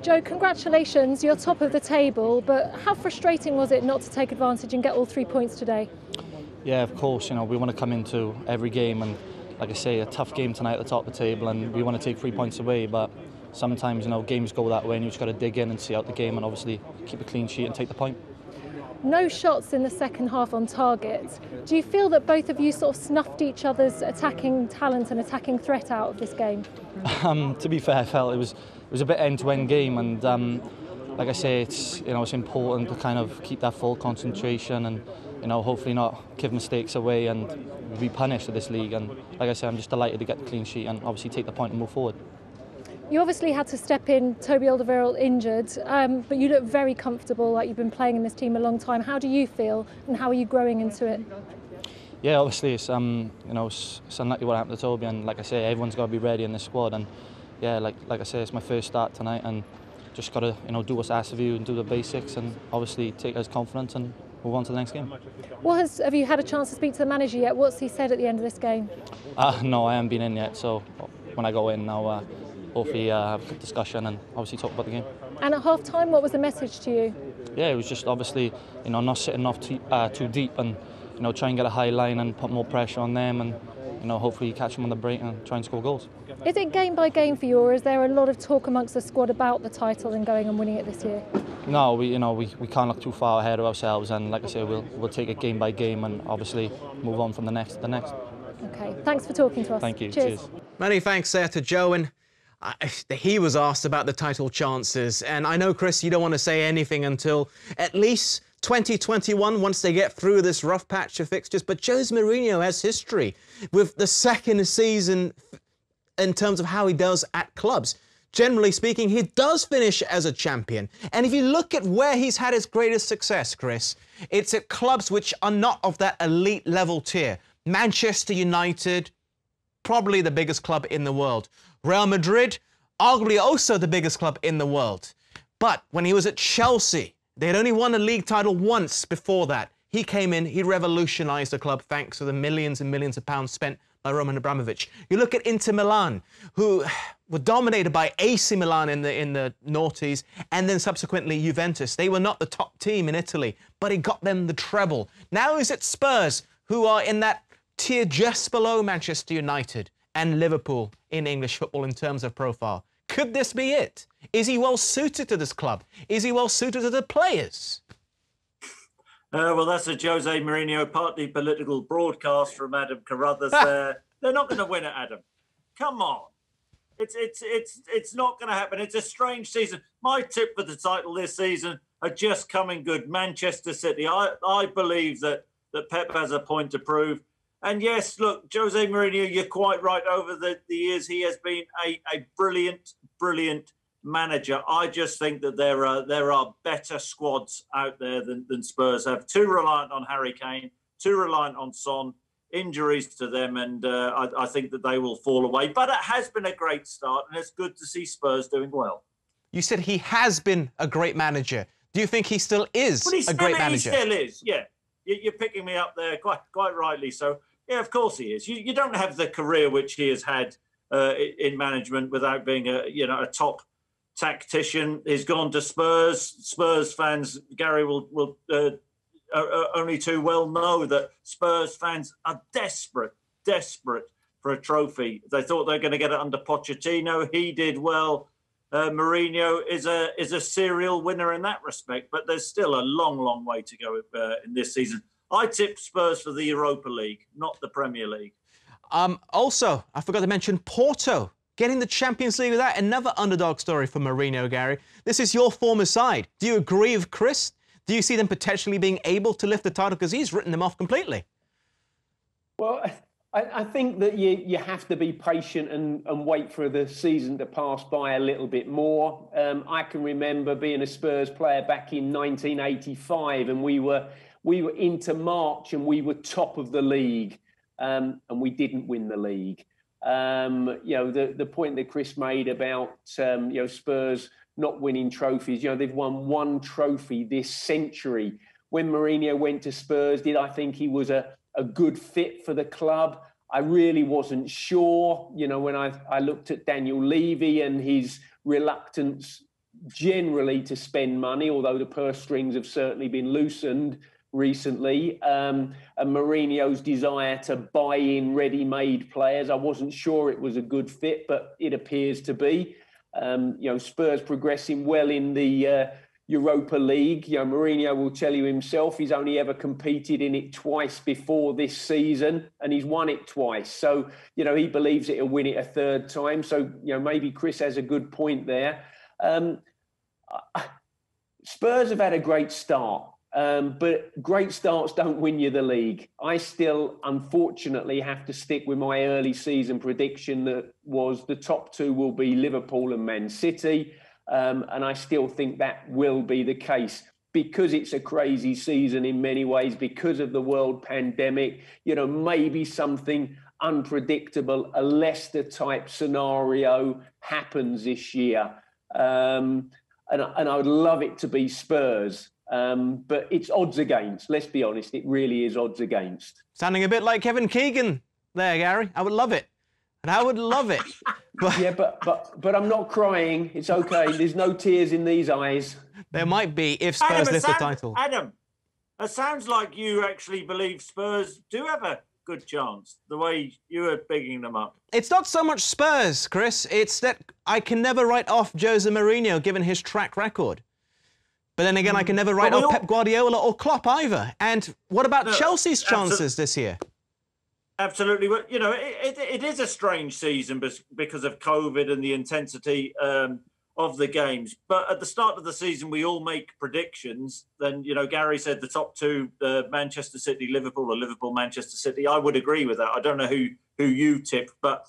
Joe, congratulations, you're top of the table, but how frustrating was it not to take advantage and get all 3 points today? Yeah, of course, we want to come into every game and, like I say, a tough game tonight at the top of the table, and we want to take 3 points away, but sometimes, games go that way and you just got to dig in and see out the game and obviously keep a clean sheet and take the point. No shots in the second half on target. Do you feel that both of you sort of snuffed each other's attacking talent and attacking threat out of this game? To be fair, I felt it was a bit end-to-end game, and like I say, it's important to kind of keep that full concentration and hopefully not give mistakes away and be punished at this league. And like I say, I'm just delighted to get the clean sheet and obviously take the point and move forward. You obviously had to step in, Toby Alderweireld injured, but you look very comfortable, like you've been playing in this team a long time. How do you feel and how are you growing into it? Yeah, obviously it's it's unlucky what happened to Toby, and like I say, everyone's got to be ready in this squad. And yeah, like I say, it's my first start tonight, and just got to do what's asked of you and do the basics, and obviously take us confidence and move on to the next game. Have you had a chance to speak to the manager yet? What's he said at the end of this game? No, I haven't been in yet, so when I go in now, hopefully have a good discussion and obviously talk about the game. And at half-time, what was the message to you? Yeah, it was just obviously, not sitting off too deep and, try and get a high line and put more pressure on them and, hopefully catch them on the break and try and score goals. Is it game by game for you, or is there a lot of talk amongst the squad about the title and going and winning it this year? No, we can't look too far ahead of ourselves, and like I say, we'll take it game by game and obviously move on from the next to the next. Okay, thanks for talking to us. Thank you. Cheers. Many thanks there to Joe. And he was asked about the title chances, and I know, Chris, you don't want to say anything until at least 2021, once they get through this rough patch of fixtures, but Jose Mourinho has history with the second season in terms of how he does at clubs. Generally speaking, he does finish as a champion, and if you look at where he's had his greatest success, Chris, it's at clubs which are not of that elite level tier. Manchester United, probably the biggest club in the world. Real Madrid, arguably also the biggest club in the world. But when he was at Chelsea, they had only won a league title once before that. He came in, he revolutionised the club thanks to the millions and millions of pounds spent by Roman Abramovich. You look at Inter Milan, who were dominated by AC Milan in the noughties, and then subsequently Juventus. They were not the top team in Italy, but he got them the treble. Now he's at Spurs, who are in that tier just below Manchester United and Liverpool in English football in terms of profile. Could this be it? Is he well suited to this club? Is he well suited to the players? Well, that's a Jose Mourinho partly political broadcast from Adam Carruthers there. They're not going to win it, Adam. Come on. It's not going to happen. It's a strange season. My tip for the title this season are just coming good. Manchester City. I believe that Pep has a point to prove. And yes, look, Jose Mourinho, you're quite right. Over the years, he has been a brilliant manager. I just think that there are better squads out there than Spurs have. Too reliant on Harry Kane, too reliant on Son, injuries to them, and I think that they will fall away. But it has been a great start, and it's good to see Spurs doing well. You said he has been a great manager. Do you think he still is a great manager? He still is, yeah. You're picking me up there quite rightly. So, yeah, of course he is. You don't have the career which he has had in management without being a top tactician. He's gone to Spurs. Spurs fans, Gary will only too well know that Spurs fans are desperate for a trophy. They thought they were going to get it under Pochettino. He did well. Mourinho is a serial winner in that respect, but there's still a long way to go in this season. I tip Spurs for the Europa League, not the Premier League. Also, I forgot to mention Porto getting the Champions League with that. Another underdog story for Mourinho, Gary. This is your former side. Do you agree with Chris? Do you see them potentially being able to lift the title? Because he's written them off completely. Well, I think that you have to be patient and wait for the season to pass by a little bit more. I can remember being a Spurs player back in 1985, and we were into March and we were top of the league, and we didn't win the league. The point that Chris made about Spurs not winning trophies. They've won one trophy this century. When Mourinho went to Spurs, did I think he was a good fit for the club? I really wasn't sure. When I looked at Daniel Levy and his reluctance generally to spend money, although the purse strings have certainly been loosened recently, and Mourinho's desire to buy in ready-made players. I wasn't sure it was a good fit, but it appears to be. Spurs progressing well in the Europa League. Mourinho will tell you himself he's only ever competed in it twice before this season, and he's won it twice. So, he believes that he'll win it a third time. So, maybe Chris has a good point there. Spurs have had a great start. But great starts don't win you the league. I still, unfortunately, have to stick with my early season prediction that was the top two will be Liverpool and Man City. And I still think that will be the case because it's a crazy season in many ways, because of the world pandemic, maybe something unpredictable, a Leicester-type scenario happens this year. And I would love it to be Spurs. But it's odds against. Let's be honest, it really is odds against. Sounding a bit like Kevin Keegan there, Gary. I would love it. And I would love it. But yeah, but I'm not crying. It's okay. There's no tears in these eyes. There might be if Spurs lift the title. Adam, it sounds like you actually believe Spurs do have a good chance, the way you were bigging them up. It's not so much Spurs, Chris. It's that I can never write off Jose Mourinho, given his track record. But then again, I can never write off Pep Guardiola or Klopp either. And what about Chelsea's chances this year? Absolutely. Well, it is a strange season because of COVID and the intensity of the games. But at the start of the season, we all make predictions. Then, Gary said the top two, Manchester City, Liverpool, or Liverpool, Manchester City. I would agree with that. I don't know who you tipped, but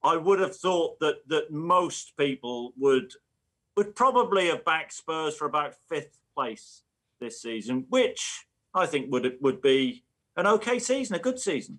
I would have thought that most people would probably have backed Spurs for about 5th place this season, which I think would be an okay season, a good season.